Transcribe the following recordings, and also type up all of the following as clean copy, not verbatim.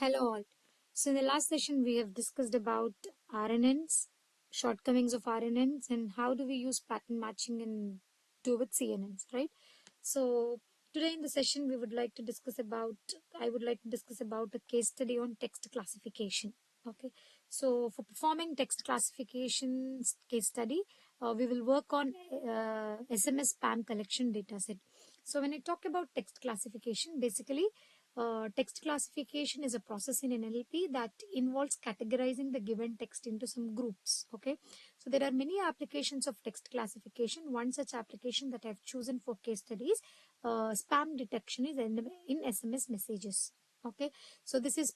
Hello all. So in the last session we have discussed about RNNs, shortcomings of RNNs and how do we use pattern matching and do with CNNs, right? So today in the session I would like to discuss about a case study on text classification. Okay, so for performing text classification case study, we will work on SMS spam collection dataset. So when I talk about text classification, basically text classification is a process in NLP that involves categorizing the given text into some groups. Okay, so there are many applications of text classification. One such application that I've chosen for case studies, spam detection, is in SMS messages. Okay, so this is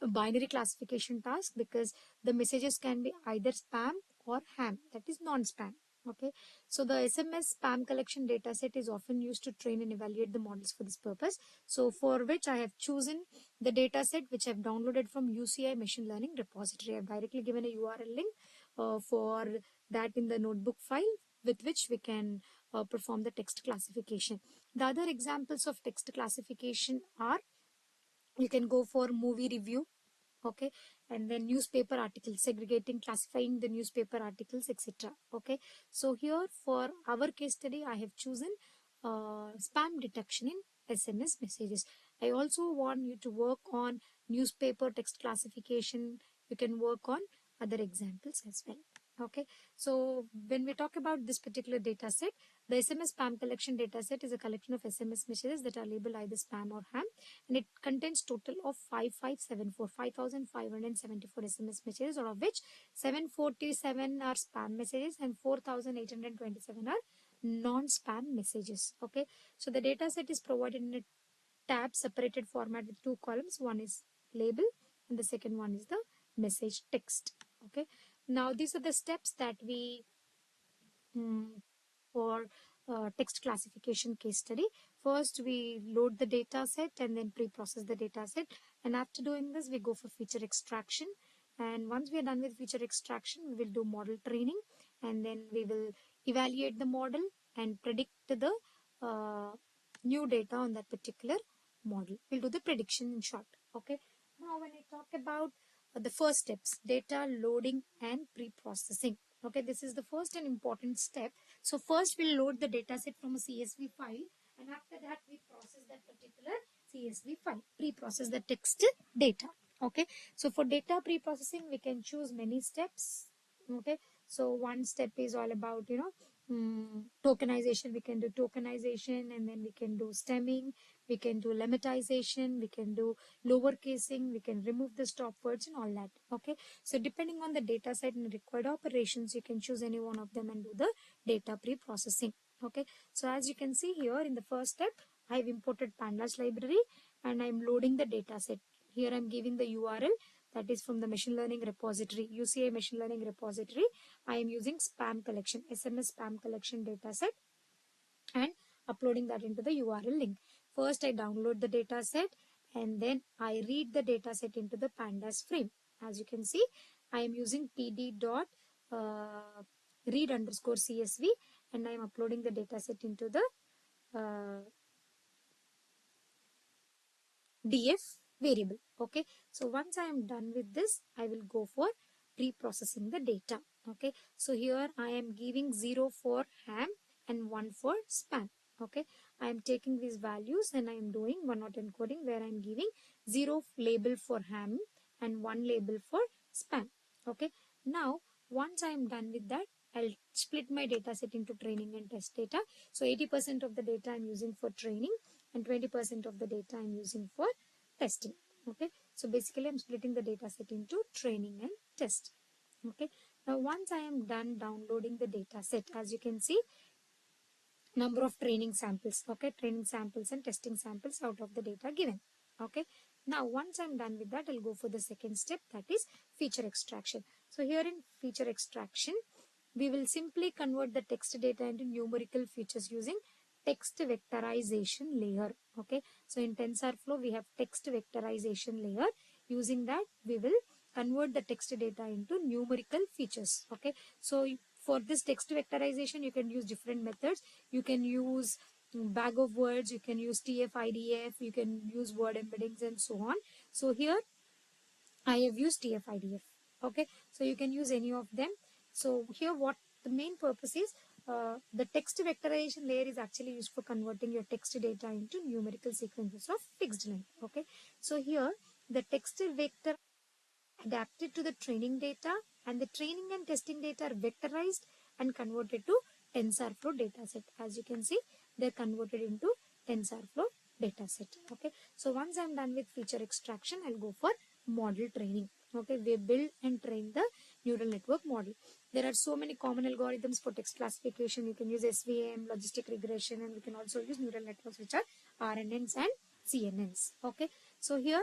a binary classification task because the messages can be either spam or ham, that is non-spam. Okay, so the SMS spam collection dataset is often used to train and evaluate the models for this purpose. So for which I have chosen the dataset which I've downloaded from UCI machine learning repository. I've directly given a URL link for that in the notebook file with which we can perform the text classification. The other examples of text classification are, you can go for movie review, okay, and then newspaper articles, segregating, classifying the newspaper articles, etc. Okay, so here for our case study I have chosen spam detection in SMS messages. I also want you to work on newspaper text classification. You can work on other examples as well. Okay, so when we talk about this particular data set, the SMS spam collection data set is a collection of SMS messages that are labeled either spam or ham, and it contains total of 5574 SMS messages, out of which 747 are spam messages and 4827 are non-spam messages. Okay, so the data set is provided in a tab separated format with two columns. One is label and the second one is the message text. Okay, now these are the steps that we for text classification case study. First, we load the data set and then pre-process the data set. And after doing this, we go for feature extraction. And once we are done with feature extraction, we will do model training, and then we will evaluate the model and predict the new data on that particular model. We'll do the prediction in short. Okay. Now, when I talk about the first steps, data loading and pre-processing. Okay, this is the first and important step. So first we'll load the data set from a CSV file, and after that we process that particular CSV file, pre-process the text data. Okay, so for data pre-processing we can choose many steps. Okay, so one step is all about, tokenization. We can do tokenization, and then we can do stemming, we can do lemmatization, we can do lower casing, we can remove the stop words and all that. Okay, so depending on the data set and required operations, you can choose any one of them and do the data pre-processing. Okay, so as you can see here in the first step, I have imported pandas library and I am loading the data set. Here I am giving the URL, that is from the machine learning repository, UCI machine learning repository. I am using spam collection, SMS spam collection dataset, and uploading that into the URL link. First, I download the dataset and then I read the dataset into the pandas frame. As you can see, I am using pd dot read underscore CSV, and I am uploading the dataset into the df variable. Okay, so once I am done with this, I will go for pre-processing the data. Okay, so here I am giving 0 for ham and 1 for spam. Okay, I am taking these values and I am doing one-hot encoding where I am giving 0 label for ham and 1 label for spam. Okay, now once I am done with that, I'll split my data set into training and test data. So 80% of the data I'm using for training and 20% of the data I'm using for testing. Okay, so basically I'm splitting the data set into training and test. Okay, now once I am done downloading the data set, as you can see, number of training samples. Okay, training samples and testing samples out of the data given. Okay, now once I'm done with that, I'll go for the second step, that is feature extraction. So here in feature extraction, we will simply convert the text data into numerical features using text vectorization layer. Okay, so in TensorFlow we have text vectorization layer. Using that, we will convert the text data into numerical features. Okay, so for this text vectorization, you can use different methods. You can use bag of words, you can use TF-IDF, you can use word embeddings and so on. So here I have used TF-IDF. Okay, so you can use any of them. So here what the main purpose is, the text vectorization layer is actually used for converting your text data into numerical sequences of fixed length. Okay, so here the text vector adapted to the training data, and the training and testing data are vectorized and converted to TensorFlow dataset. As you can see, they're converted into TensorFlow dataset. Okay, so once I'm done with feature extraction, I'll go for model training. Okay, we build and train the neural network model. There are so many common algorithms for text classification. You can use SVM, logistic regression, and we can also use neural networks, which are RNNs and CNNs. Okay, so here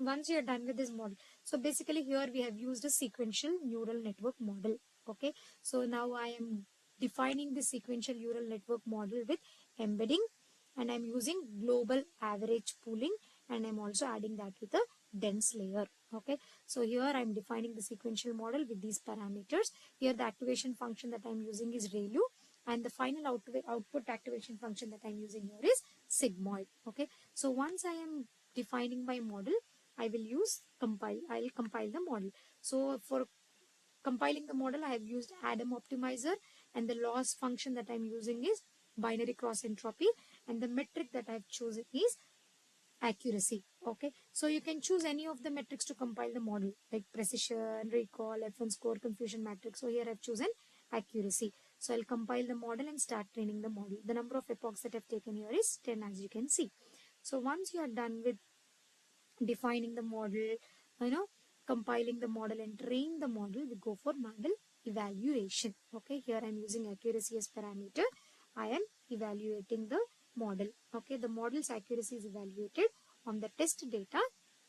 once you are done with this model, so basically here we have used a sequential neural network model. Okay, so now I am defining the sequential neural network model with embedding, and I'm using global average pooling, and I'm also adding that with a dense layer. Okay, so here I'm defining the sequential model with these parameters. Here the activation function that I'm using is ReLU, and the final output activation function that I'm using here is sigmoid. Okay, so once I am defining my model, I will use compile. I will compile the model. So for compiling the model, I have used Adam optimizer, and the loss function that I'm using is binary cross entropy, and the metric that I've chosen is accuracy. Okay, so you can choose any of the metrics to compile the model, like precision, recall, F1 score, confusion matrix. So here I've chosen accuracy. So I'll compile the model and start training the model. The number of epochs that I've taken here is 10, as you can see. So once you are done with defining the model, compiling the model and train the model, we go for model evaluation. Okay, here I'm using accuracy as parameter. I am evaluating the model. Okay, the model's accuracy is evaluated on the test data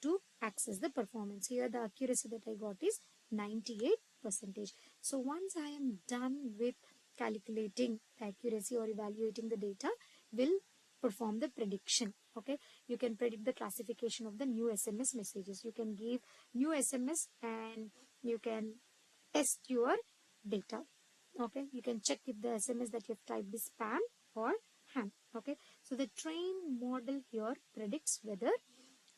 to access the performance. Here the accuracy that I got is 98%. So once I am done with calculating the accuracy or evaluating the data, will perform the prediction. Okay, you can predict the classification of the new SMS messages. You can give new SMS and you can test your data. Okay, you can check if the SMS that you've typed is spam or ham. Okay, so the trained model here predicts whether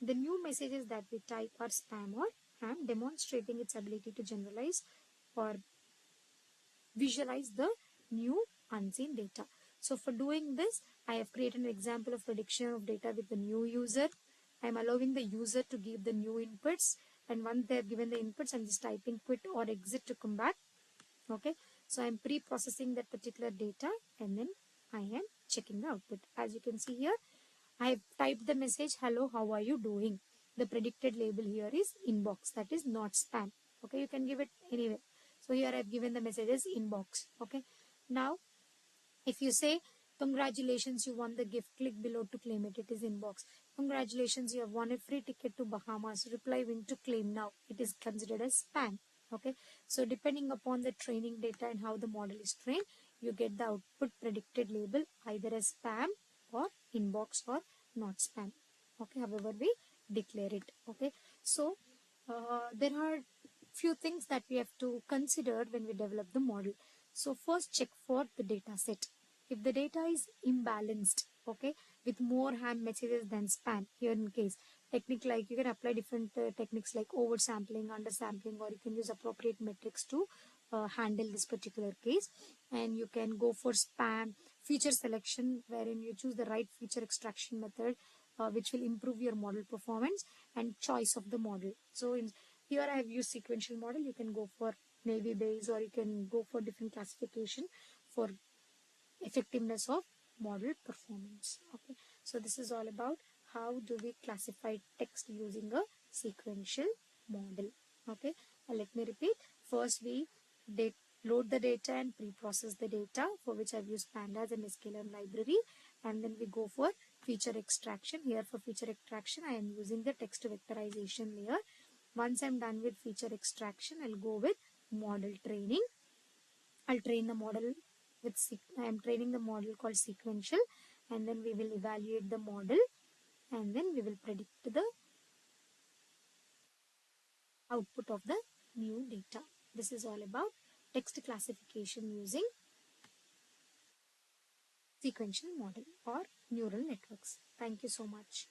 the new messages that we type are spam or ham, demonstrating its ability to generalize or visualize the new unseen data. So for doing this, I have created an example of prediction of data with the new user. I am allowing the user to give the new inputs, and once they have given the inputs, I'm just typing quit or exit to come back. Okay, so I'm pre-processing that particular data, and then I am checking the output. As you can see here, I have typed the message, hello, how are you doing? The predicted label here is inbox, that is not spam. Okay, you can give it anyway. So here I have given the message as inbox. Okay, now if you say, congratulations, you won the gift, click below to claim it, it is inbox. Congratulations, you have won a free ticket to Bahamas, reply win to claim now, it is considered as spam. Okay, so depending upon the training data and how the model is trained, you get the output predicted label either as spam or inbox or not spam. Okay, however we declare it. Okay, so there are few things that we have to consider when we develop the model. So first, check for the data set. If the data is imbalanced, okay, with more ham messages than spam, here in case, technique like you can apply different techniques like oversampling, undersampling, or you can use appropriate metrics to handle this particular case. And you can go for spam feature selection, wherein you choose the right feature extraction method, which will improve your model performance and choice of the model. So here I have used sequential model. You can go for Navy base, or you can go for different classification for effectiveness of model performance. Okay, so this is all about how do we classify text using a sequential model. Okay, let me repeat. First, we load the data and pre-process the data, for which I've used pandas and sklearn library, and then we go for feature extraction. Here for feature extraction, I am using the text vectorization layer. Once I'm done with feature extraction, I'll go with model training. I'll train the model with, I am training the model called sequential, and then we will evaluate the model, and then we will predict the output of the new data. This is all about text classification using sequential model or neural networks. Thank you so much.